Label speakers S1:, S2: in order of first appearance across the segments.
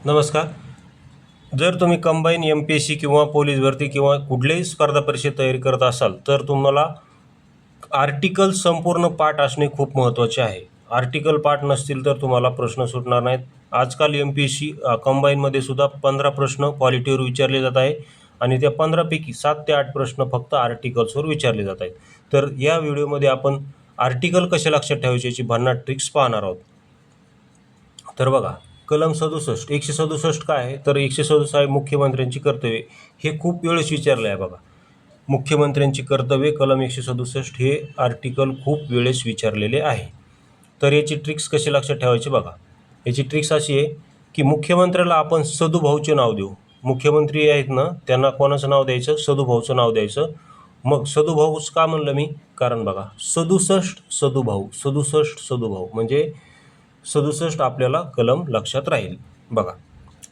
S1: नमस्कार. जर तुम्ही कंबाईन MPSC किंवा पोलीस भरती किंवा कुठल्याही स्पर्धा परीक्षेत तयारी करत असाल तर तुम्हाला आर्टिकल संपूर्ण पाठ असणे खूप महत्त्वाचे आहे. आर्टिकल पाठ नसतील तर तुम्हाला प्रश्न सुटणार नाहीत. आजकाल MPSC कंबाईनमध्ये सुद्धा 15 प्रश्न पॉलिटीवर विचारले जात आहे आणि त्या 15पैकी 7 ते 8 प्रश्न फक्त आर्टिकल्सवर विचारले जात आहेत. तर या व्हिडिओमध्ये आपण आर्टिकल कसे लक्षात ठेवायचे याची भन्नाट ट्रिक्स पाहणार आहोत. तर बघा, कलम 67 167 काय आहे तर 167 आहे मुख्यमंत्र्यांची कर्तव्ये. हे खूप वेळेस विचारलं आहे बघा. मुख्यमंत्र्यांची कर्तव्ये कलम 167 हे आर्टिकल खूप वेळेस विचारलेले आहे. तर याची ट्रिक्स कशी लक्षात ठेवायची बघा. याची ट्रिक्स अशी आहे की मुख्यमंत्र्याला आपण सदुभाऊचे नाव देऊ. मुख्यमंत्री आहेत ना, त्यांना कोणाचं नाव द्यायचं? सदुभाऊचं नाव द्यायचं. मग सदुभाऊच का म्हणलं मी? कारण बघा 67 सदुभाऊ, 67 सदुभाऊ म्हणजे 67 आपल्याला कलम लक्षात राहील. बघा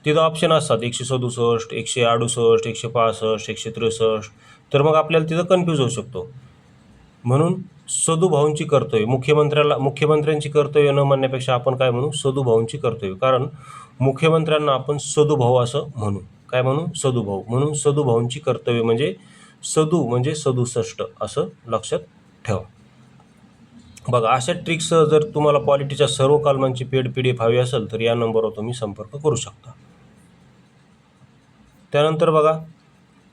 S1: तिथं ऑप्शन असतात 167, 168, 165, 163. तर मग आपल्याला तिथं कन्फ्यूज होऊ शकतो. म्हणून सदुभाऊंची कर्तव्य, मुख्यमंत्र्यांची कर्तव्य न म्हणण्यापेक्षा आपण काय म्हणू? सदुभाऊंची कर्तव्य. कारण मुख्यमंत्र्यांना आपण सदुभाऊ असं म्हणू. काय म्हणू? सदुभाऊ. म्हणून सदुभाऊंची कर्तव्य म्हणजे सदू म्हणजे 67 असं लक्षात ठेवा. बघा अशा ट्रिक्स जर तुम्हाला पॉलिटीच्या सर्व कलमांची पेड PDF हवी असेल तर या नंबरवर तुम्ही संपर्क करू शकता. त्यानंतर बघा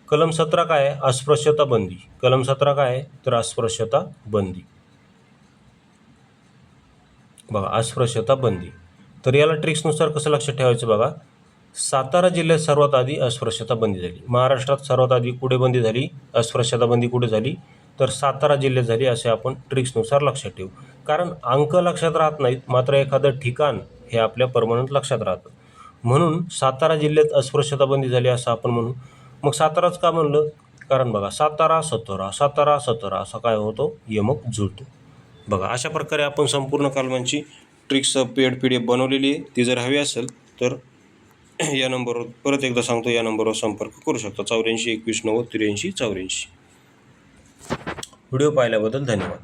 S1: कलम 17 काय आहे? अस्पृश्यता बंदी. कलम 17 काय आहे तर अस्पृश्यता बंदी. बघा अस्पृश्यता बंदी. तर याला ट्रिक्सनुसार कसं लक्षात ठेवायचं बघा. सातारा जिल्ह्यात सर्वात आधी अस्पृश्यता बंदी झाली. महाराष्ट्रात सर्वात आधी कुठे बंदी झाली? अस्पृश्यता बंदी कुठे झाली? तर सातारा जिल्ह्यात झाली असे आपण ट्रिक्सनुसार लक्षात ठेवू. कारण अंक लक्षात राहत नाहीत, मात्र एखादं ठिकाण हे आपल्या परमनंट लक्षात राहतं. म्हणून सातारा जिल्ह्यात अस्पृश्यता बंदी झाली असं आपण म्हणू. मग साताराच का म्हणलं? कारण बघा सातारा 17 असा काय होतो? यमक जुळतो. बघा अशा प्रकारे आपण संपूर्ण कलमांची ट्रिक्स पेड PDF बनवलेली आहे. ती जर हवी असेल तर या नंबरवर परत एकदा सांगतो, या नंबरवर संपर्क करू शकता. 84 21 90 83 84. व्हिडिओ पाहिल्याबद्दल धन्यवाद.